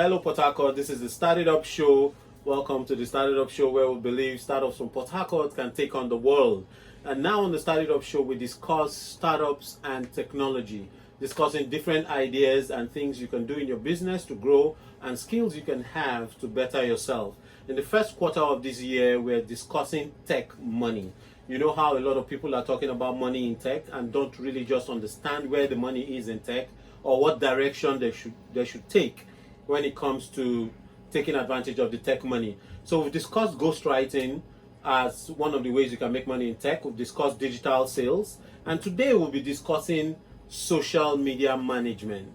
Hello, Port Harcourt. This is the StartItup Show. Welcome to the StartItup Show, where we believe startups from Port Harcourt can take on the world. And now on the StartItup Show, we discuss startups and technology, discussing different ideas and things you can do in your business to grow and skills you can have to better yourself. In the first quarter of this year, we're discussing tech money. You know how a lot of people are talking about money in tech and don't really just understand where the money is in tech or what direction they should take when it comes to taking advantage of the tech money. So we've discussed ghostwriting as one of the ways you can make money in tech. We've discussed digital sales, and today we'll be discussing social media management.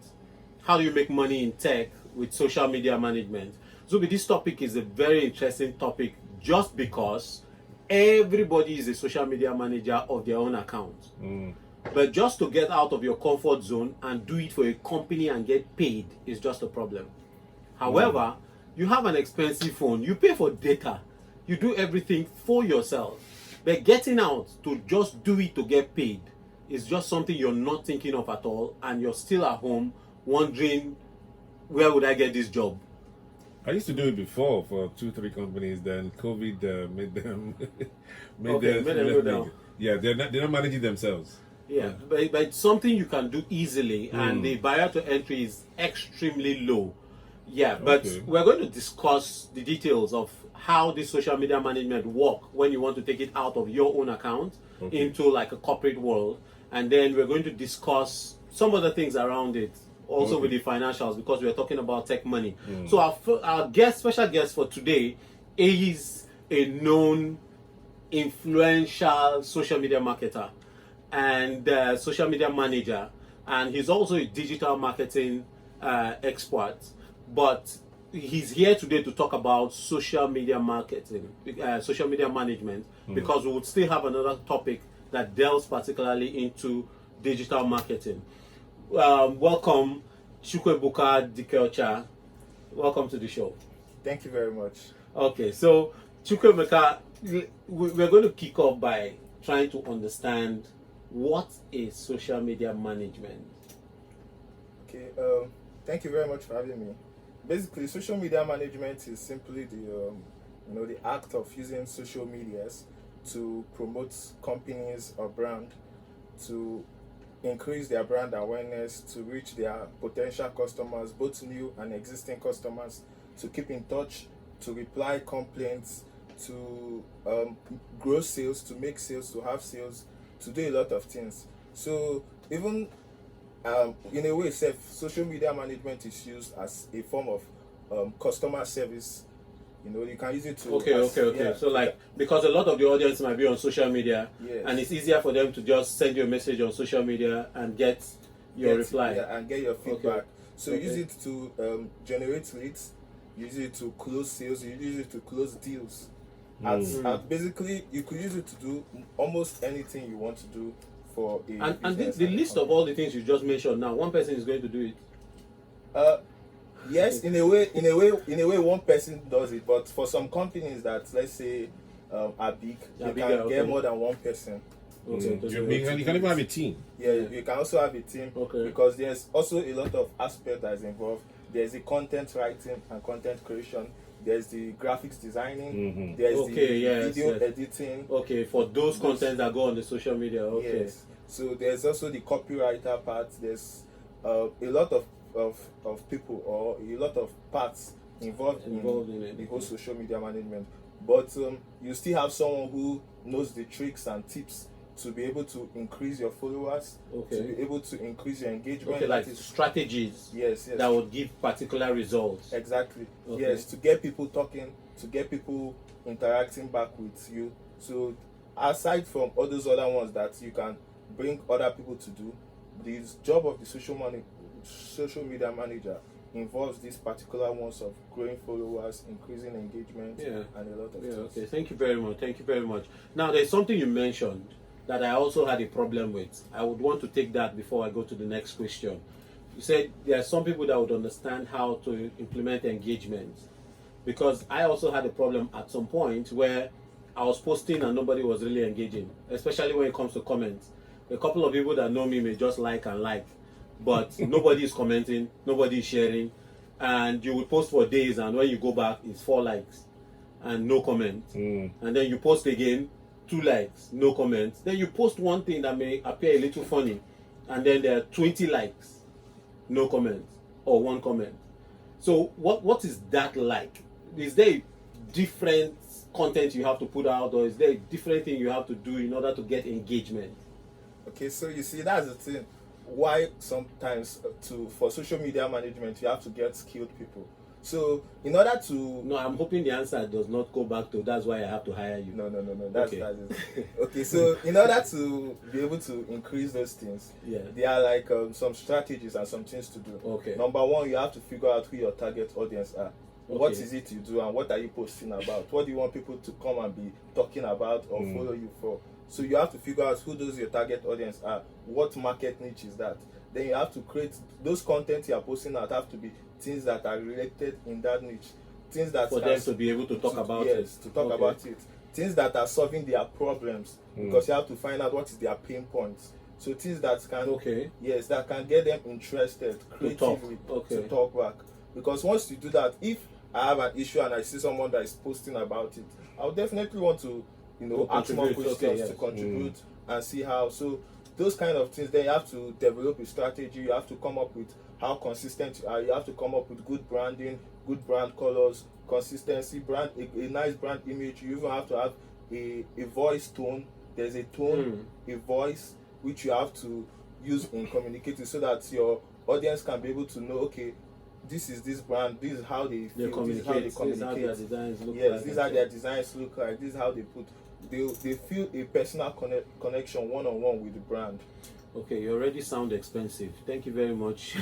How do you make money in tech with social media management? So this topic is a very interesting topic just because everybody is a social media manager of their own account. But just to get out of your comfort zone and do it for a company and get paid is just a problem. However, you have an expensive phone, you pay for data, you do everything for yourself. But getting out to just do it to get paid is just something you're not thinking of at all, and you're still at home wondering, where would I get this job? I used to do it before for 2-3 companies. Then COVID made them made them go down. Yeah, they're not managing themselves. Yeah, but it's something you can do easily, and the barrier to entry is extremely low. Yeah, but we're going to discuss the details of how this social media management work when you want to take it out of your own account into like a corporate world, and then we're going to discuss some other things around it. Also with the financials, because we're talking about tech money. So our special guest for today is a known influential social media marketer and social media manager, and he's also a digital marketing expert. But he's here today to talk about social media marketing, social media management, because we would still have another topic that delves particularly into digital marketing. Welcome, Chukwuebuka Dikeocha. Welcome to the show. Thank you very much. Okay, so Chukwuebuka, we're going to kick off by trying to understand what is social media management. Okay, thank you very much for having me. Basically, social media management is simply the act of using social medias to promote companies or brand, to increase their brand awareness, to reach their potential customers, both new and existing customers, to keep in touch, to reply complaints, to grow sales, to make sales, to have sales, to do a lot of things. So even in a way, social media management is used as a form of customer service. You can use it to... Okay. So like, because a lot of the audience might be on social media, yes, and it's easier for them to just send you a message on social media and get your reply. Yeah, and get your feedback. So use it to generate leads, use it to close sales, you use it to close deals. Basically, you could use it to do almost anything you want to do for a and the list of all the things you just mentioned now, one person is going to do it. Yes, in a way, one person does it. But for some companies that, let's say, are big, you can get more than one person. You can even have a team. Yeah, you can also have a team because there's also a lot of aspect that is involved. There's the content writing and content creation. There's the graphics designing. There's the video editing. Okay, for those contents that go on the social media. Okay. Yes. So there's also the copywriter part. There's a lot of people or a lot of parts involved in the whole social media management. But you still have someone who knows the tricks and tips to be able to increase your followers, to be able to increase your engagement. Okay, like strategies that would give particular results. Exactly. Yes, to get people talking, to get people interacting back with you. So aside from all those other ones that you can bring other people to do, the job of the social media manager involves these particular ones of growing followers, increasing engagement, and a lot of things. Okay, thank you very much. Now, there's something you mentioned that I also had a problem with. I would want to take that before I go to the next question. You said there are some people that would understand how to implement engagement, because I also had a problem at some point where I was posting and nobody was really engaging, especially when it comes to comments. A couple of people that know me may just like and like, but nobody is commenting, nobody is sharing. and you will post for days, and when you go back, it's 4 likes and no comment. And then you post again, 2 likes, no comments. Then you post one thing that may appear a little funny, and then there are 20 likes, no comments, or 1 comment. So what is that like? Is there a different content you have to put out, or is there a different thing you have to do in order to get engagement? Okay, so you see, that's the thing. Why sometimes for social media management you have to get skilled people. So in order to No, I'm hoping the answer does not go back to that's why I have to hire you. no. That's Okay. that's it. Okay, so in order to be able to increase those things, Yeah. there are like some strategies and some things to do. Okay. Number one, you have to figure out who your target audience are. What Okay. is it you do and what are you posting about? What do you want people to come and be talking about or follow you for? So you have to figure out who those your target audience are. What market niche is that? Then you have to create those content you are posting out have to be things that are related in that niche. Things that For them to be able to talk about it. yes, to talk Okay. about it. Things that are solving their problems because you have to find out what is their pain points. So things that can Okay. yes, that can get them interested talk. creatively Okay. to talk back. Because once you do that, if I have an issue and I see someone that is posting about it, I'll definitely want to, To ask more contribute. questions Okay, yes. to contribute and see how. So those kind of things, then you have to develop a strategy. You have to come up with how consistent you are. You have to come up with good branding, good brand colors, consistency, a nice brand image. You even have to have a voice tone. There's a tone, a voice which you have to use in communicating so that your audience can be able to know, okay, this is this brand, this is how they feel, this is how they This is how their communicate. designs look Yes, like. these are their designs look like, this is how they feel a personal connection one-on-one with the brand. Okay, you already sound expensive. Thank you very much.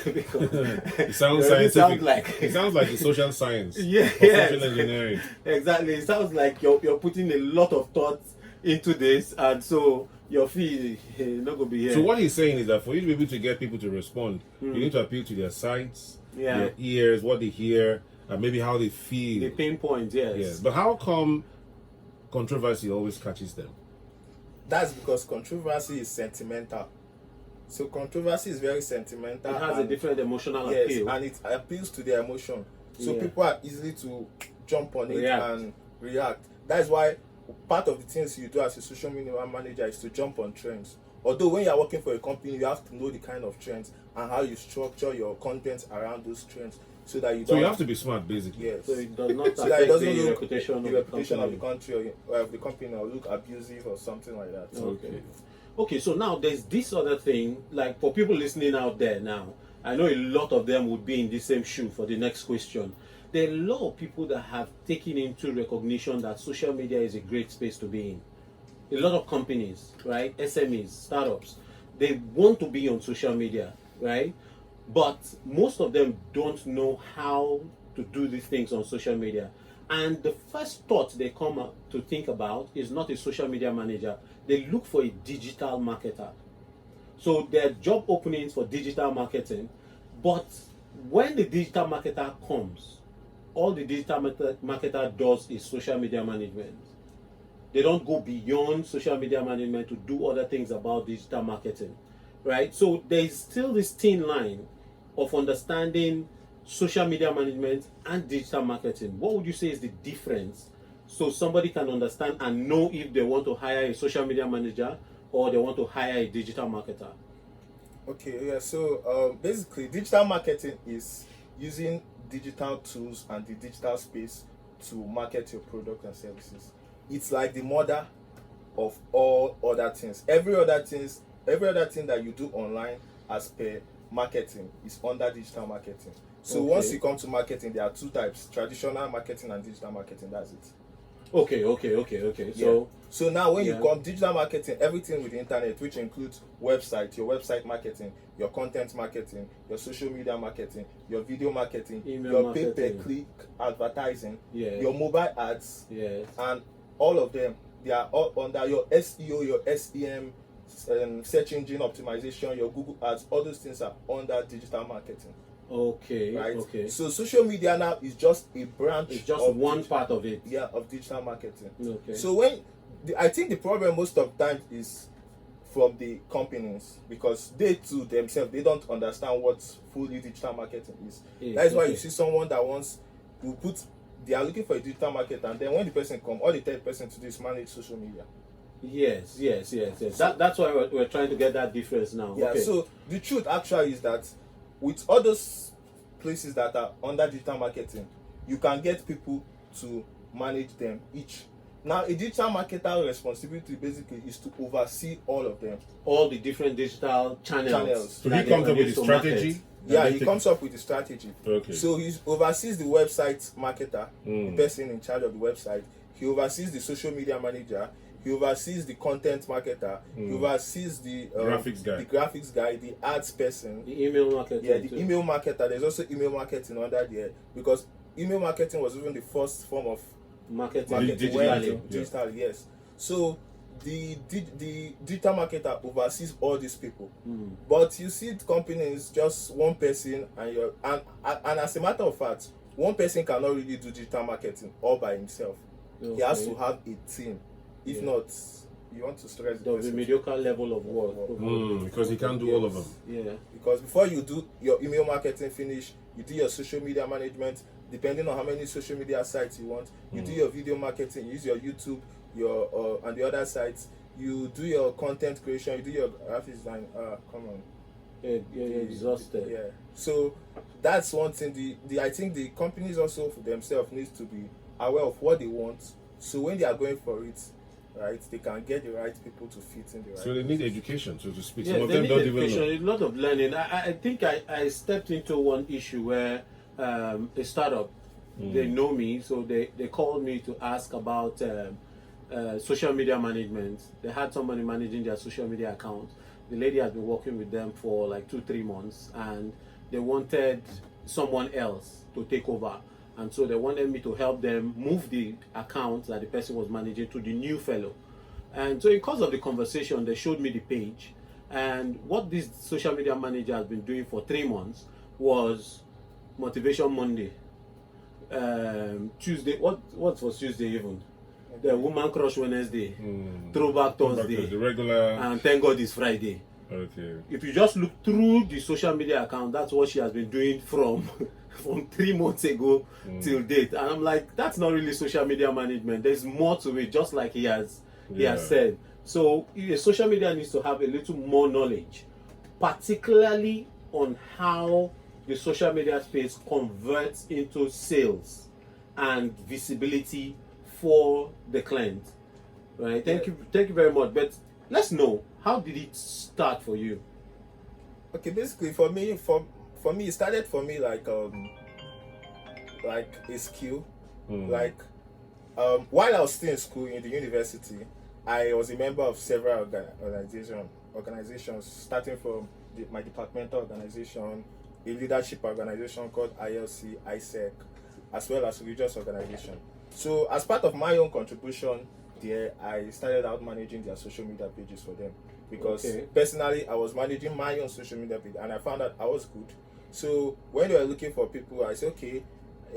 Because It sounds you already scientific. sound like It sounds like a social science. Yeah, Or yes. social engineering. Exactly. It sounds like you're putting a lot of thought into this, and so your fee is not gonna be here. So what he's saying is that for you to be able to get people to respond, you need to appeal to their sights, Yeah. their ears, what they hear, and maybe how they The feel. pain point, yes. Yes. But how come controversy always catches them? That's because controversy is sentimental. So controversy is very sentimental. It has a and- different emotional yes, appeal. and it appeals to their emotion. So Yeah. people are easily to jump on it React. and react. That's why part of the things you do as a social media manager is to jump on trends. Although when you are working for a company, you have to know the kind of trends and how you structure your content around those trends so that you So don't. you have to be smart, basically. yes. So it does not So that it affect doesn't the look reputation the of reputation the of the company. country or of the company or look abusive or something like that. Okay. Okay, so now there's this other thing, like for people listening out there now, I know a lot of them would be in the same shoe for the next question. There are a lot of people that have taken into recognition that social media is a great space to be in. A lot of companies, right? SMEs, startups, they want to be on social media, right? But most of them don't know how to do these things on social media. And the first thought they come up to think about is not a social media manager. They look for a digital marketer. So there are job openings for digital marketing, but when the digital marketer comes, all the digital marketer does is social media management. They don't go beyond social media management to do other things about digital marketing, right? So there is still this thin line of understanding social media management and digital marketing. What would you say is the difference so somebody can understand and know if they want to hire a social media manager or they want to hire a digital marketer? Okay, yeah. So basically, digital marketing is using digital tools and the digital space to market your product and services. It's like the mother of all other things. Every other thing that you do online as per marketing is under digital marketing. So Okay. once you come to marketing, there are two types: traditional marketing and digital marketing. That's it. Okay. So So now when Yeah. you come digital marketing, everything with the internet, which includes website, your website marketing, your content marketing, your social media marketing, your video marketing, Email your marketing. pay-per-click advertising, Yes. your mobile ads, yes. and all of them, they are all under your SEO, your SEM, search engine optimization, your Google ads. All those things are under digital marketing, Okay. right? Okay. So social media now is just a branch. It's just of one part of it. of digital marketing. Okay. So I think the problem most of the time is from the companies, because they too themselves, they don't understand what fully digital marketing is. That is why you see someone that wants to put, they are looking for a digital market, and then when the person come, all the third person to do is manage social media. Yes. That's why we're trying to get that difference now. Yeah. Okay. So the truth actually is that with all those places that are under digital marketing, you can get people to manage them each. Now, a digital marketer responsibility basically is to oversee all of them, all the different digital channels. So he comes up with a strategy. Yeah, he comes up with a strategy. Okay. So he oversees the website marketer, the person in charge of the website. He oversees the social media manager. He oversees the content marketer. He oversees the graphics guy, the ads person, the email marketer. Yeah, the email marketer. There's also email marketing under there, because email marketing was even the first form of marketing digitally. Yes. So the digital marketer oversees all these people. But you see companies, just one person, and as a matter of fact, one person cannot really do digital marketing all by himself. Okay. He has to have a team. If not, you want to stress the mediocre level of work. Because he can't do all of them. Yeah. Because before you do your email marketing finish, you do your social media management, depending on how many social media sites you want. You do your video marketing, you use your YouTube, your and the other sites. You do your content creation, you do your graphic design. Come on. You're exhausted. Yeah. So that's one thing. I think the companies also for themselves needs to be aware of what they want. So when they are going for it, right, they can get the right people to fit in the right. So they need education, so to speak. Yeah, Some of they them need don't education, even know. a lot of learning. I think I stepped into one issue where a startup, they know me, so they called me to ask about social media management. They had somebody managing their social media account. The lady has been working with them for like 2-3 months, and they wanted someone else to take over. And so they wanted me to help them move the account that the person was managing to the new fellow. And so because of the conversation, they showed me the page. And what this social media manager has been doing for 3 months was Motivation Monday. Tuesday, what was Tuesday even? The Woman Crush Wednesday. Throwback Thursday. The regular. And Thank God it's Friday. Okay. If you just look through the social media account, that's what she has been doing from 3 months ago till date. And I'm like, that's not really social media management. There's more to it, just like he has said. So social media needs to have a little more knowledge, particularly on how the social media space converts into sales and visibility for the client. Right? Thank you very much. But let's know, how did it start for you? Okay, basically for me, it started for me like a skill. Like while I was still in school in the university, I was a member of several organizations, starting from my departmental organization, a leadership organization called ILC, ISEC, as well as religious organization. So as part of my own contribution there, I started out managing their social media pages for them, because personally I was managing my own social media page, and I found that I was good. So when they were looking for people, I said, okay,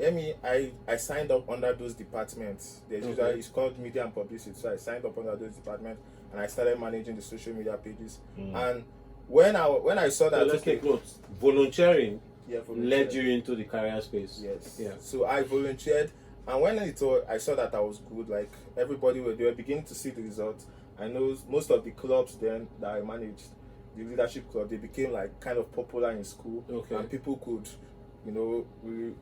I signed up under those departments. There's usually, it's called media and publicity. So I signed up under those departments, and I started managing the social media pages. And when I saw that, let's take notes. Volunteering volunteering led you into the career space. Yes. Yeah. So I volunteered, and when I saw that I was good, like everybody they were beginning to see the results. I know most of the clubs then that I managed, the leadership club, they became like kind of popular in school, and people could,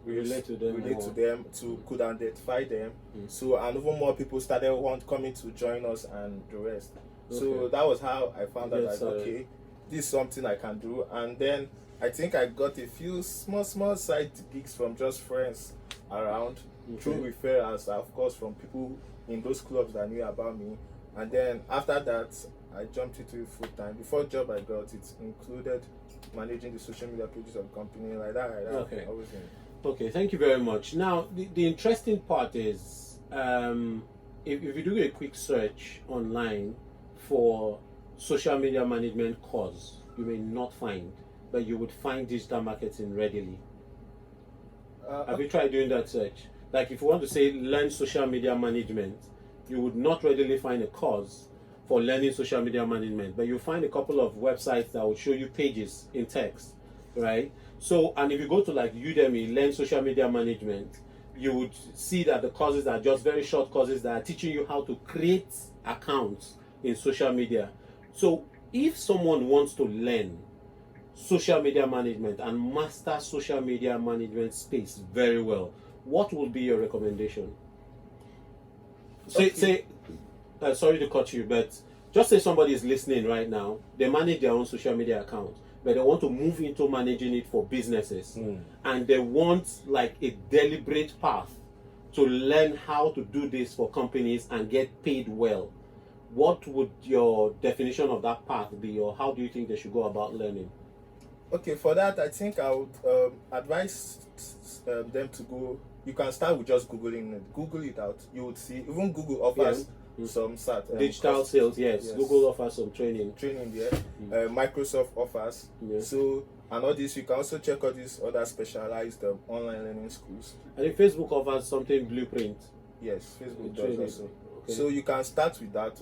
relate to them, could identify them. So, and even more people started coming to join us and the rest. So that was how I found out that okay, this is something I can do. And then I think I got a few small side gigs from just friends around, through referrals, of course, from people in those clubs that knew about me. And then after that, I jumped into it full time. Before job I got, it included managing the social media pages of the company, like that. Okay. Everything. Okay, thank you very much. Now, the interesting part is, if you do a quick search online for social media management course, you may not find, but you would find digital marketing readily. Have you tried doing that search? Like if you want to say learn social media management, you would not readily find a course for learning social media management, but you'll find a couple of websites that will show you pages in text, right? So, and if you go to like Udemy, learn social media management, you would see that the courses are just very short courses that are teaching you how to create accounts in social media. So, if someone wants to learn social media management and master social media management space very well, what would be your recommendation? Sorry to cut you, but just say somebody is listening right now, they manage their own social media account, but they want to move into managing it for businesses, and they want like a deliberate path to learn how to do this for companies and get paid well. What would your definition of that path be, or how do you think they should go about learning? Okay, for that, I think I would advise them to go. You can start with just Googling it. Google it out. You would see, even Google offers some digital sales, yes. Google offers some training there. Microsoft offers. So, and all this, you can also check out these other specialized online learning schools. I think Facebook offers something Blueprint. Yes, Facebook does also. Okay. So you can start with that.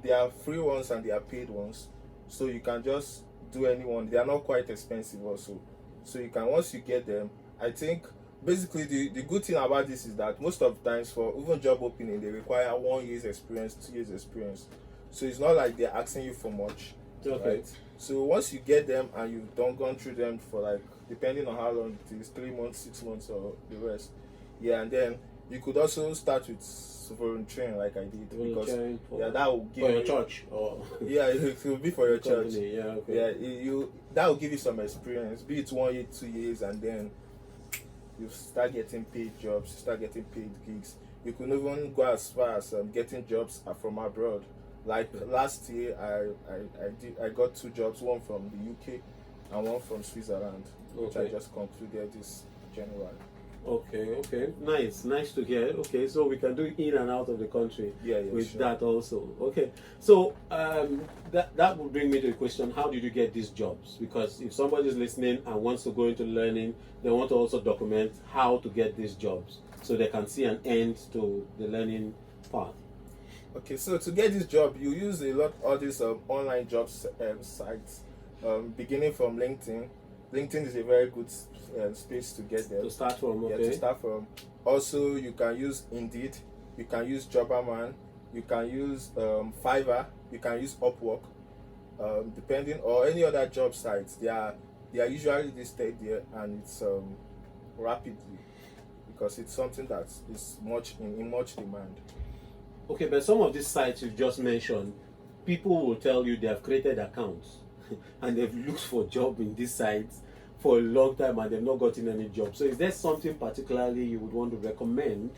There are free ones and there are paid ones. So you can just do anyone. They are not quite expensive also. So you can, once you get them, I think basically the good thing about this is that most of the times for even job opening, they require 1 year's experience, 2 years experience. So it's not like they're asking you for much. Okay. Right? So once you get them and you've gone through them for like, depending on how long it is, 3 months, 6 months or the rest. Yeah, and then you could also start with volunteering like I did, because that will give for your church, or it will be for your church. Company. Yeah, okay. That will give you some experience, be it 1 year, 2 years, and then you start getting paid jobs, start getting paid gigs. You could even go as far as getting jobs from abroad. Like last year, I got 2 jobs, one from the UK and one from Switzerland, which I just concluded this January. Okay, nice to hear. Okay, so we can do in and out of the country with that also. Okay, so that would bring me to the question: how did you get these jobs? Because if somebody is listening and wants to go into learning, they want to also document how to get these jobs, so they can see an end to the learning path. Okay, so to get this job, you use all these online jobs sites, beginning from LinkedIn. LinkedIn is a very good space to get there. To start from, okay. Yeah, to start from. Also, you can use Indeed, you can use Jobberman, you can use Fiverr, you can use Upwork, depending, or any other job sites. They are usually listed there, and it's rapidly, because it's something that is in much demand. Okay, but some of these sites you just mentioned, people will tell you they have created accounts and they've looked for job in these sites for a long time and they've not gotten any job. So is there something particularly you would want to recommend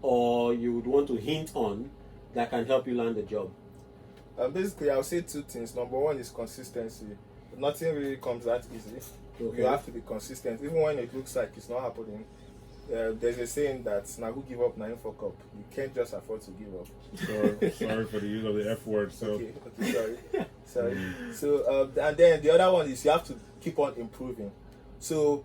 or you would want to hint on that can help you land a job? Basically, I'll say 2 things. Number one is consistency. Nothing really comes that easy. Okay. You have to be consistent, even when it looks like it's not happening. There's a saying that "Now who give up, now fuck up." You can't just afford to give up. So sorry for the use of the F word. So okay, sorry. So and then the other one is you have to keep on improving. So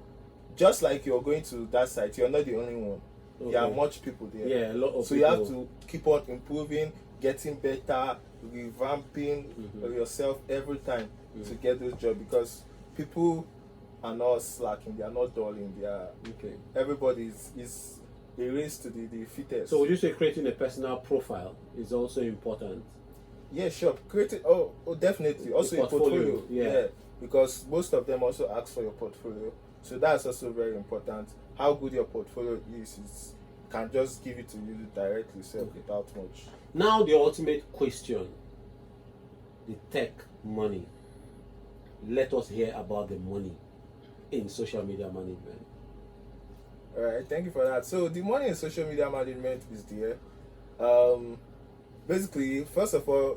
just like you're going to that site, you're not the only one. Okay. There are much people there. Yeah, a lot of so people. You have to keep on improving, getting better, revamping yourself every time to get those jobs, because people are not slacking, they are not dulling, they are everybody is a race to the fittest. So would you say creating a personal profile is also important? Yeah, sure. Creating definitely. Also a portfolio. Yeah. Because most of them also ask for your portfolio. So that's also very important. How good your portfolio is can just give it to you directly without much. Now the ultimate question. The tech money. Let us hear about the money in social media management. All right, thank you for that. So the money in social media management is there. Basically, first of all,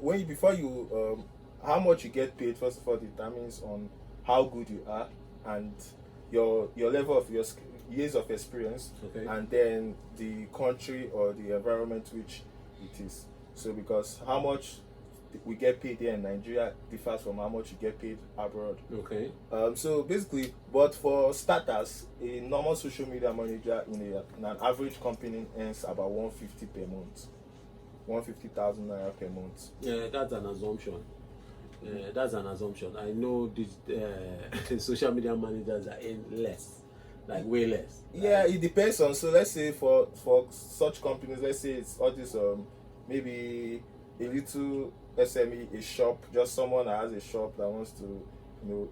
how much you get paid, first of all, determines on how good you are and your level of your years of experience, and then the country or the environment which it is. So because how much we get paid here in Nigeria differs from how much you get paid abroad. Okay. So basically, but for starters, a normal social media manager in an average company earns about $150 per month. 150,000 naira per month. Yeah, that's an assumption. That's an assumption. I know these social media managers are in less, like way less. Yeah, it depends on. So let's say for such companies, let's say it's all this maybe a little SME, a shop, just someone that has a shop that wants to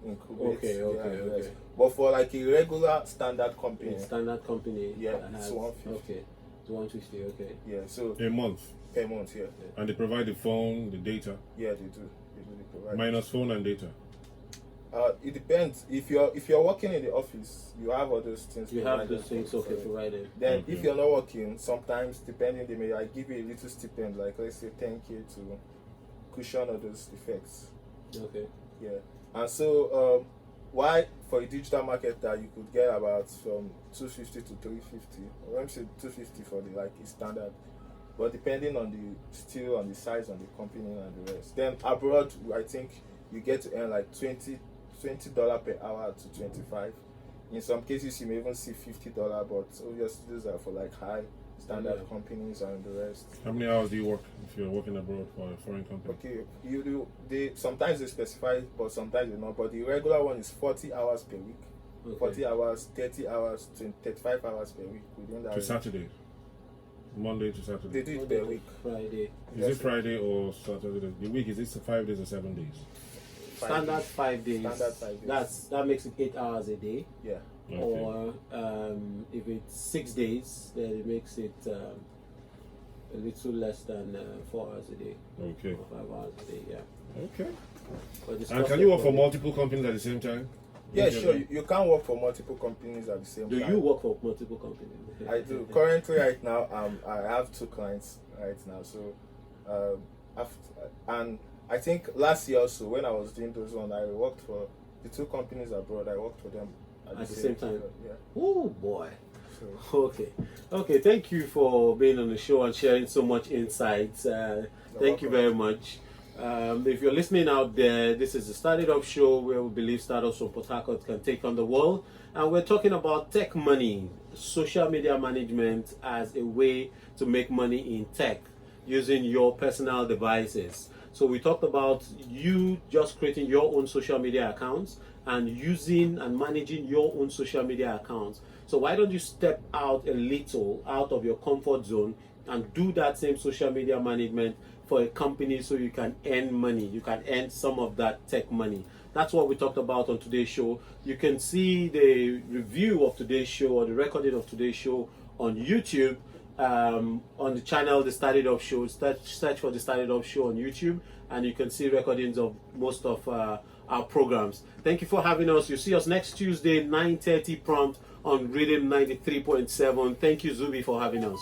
incubate. Okay. But for like a regular standard company, Yeah, it's 150. Okay, it's 150. Okay. Yeah, so A month. per month, yeah. And they provide the phone, the data, Yeah, they do. They provide. minus phone and data. It depends. If you're working in the office, you have all those things. You have provided those things for you. provided. Then Okay. if you're not working, sometimes depending, they may like give you a little stipend, like let's say 10K to cushion all those effects. Okay. Yeah. And so why for a digital marketer you could get about from 250 to 350. Or let me say 250 for the like standard. But depending on the size of the company and the rest. Then abroad I think you get to earn like $20 per hour to 25. In some cases you may even see $50, but obviously those are for like high standard companies and the rest. How many hours do you work if you're working abroad for a foreign company? Okay, they sometimes they specify, but sometimes they not. But the regular one is 40 hours per week, Okay. 40 hours, 30 hours, 35 hours per week within that. To Saturday? Monday to Saturday? They do it Monday per to week. Friday. Is it Friday or Saturday? The week, is it 5 days or 7 days? Standard 5 days. Standard 5 days. That makes it 8 hours a day. Yeah. Okay. Or if it's 6 days, then it makes it a little less than 4 hours a day. Okay. Or 5 hours a day. Yeah. Okay. But it's And cost can you work for effective. multiple companies at the same time? Yeah, Okay. sure. You can work for multiple companies at the same Do time. you work for multiple companies? I do. Currently, right now, I have 2 clients right now. So, and I think last year also when I was doing those ones, I worked for the 2 companies abroad. I worked for them At the same time? Yeah. Oh boy. So, Okay. Thank you for being on the show and sharing so much insights. Thank you welcome. very much. If you're listening out there, this is the StartitUp show where we believe startups from Port Harcourt can take on the world. And we're talking about tech money, social media management as a way to make money in tech using your personal devices. So we talked about you just creating your own social media accounts and using and managing your own social media accounts. So why don't you step out a little out of your comfort zone and do that same social media management for a company so you can earn money. You can earn some of that tech money. That's what we talked about on today's show. You can see the review of today's show or the recording of today's show on YouTube, on the channel The StartitUp Show. Search for The StartitUp Show on YouTube and you can see recordings of most of our programs. Thank you for having us. You see us next Tuesday, 9:30 prompt on Rhythm 93.7. Thank you, Zubi, for having us.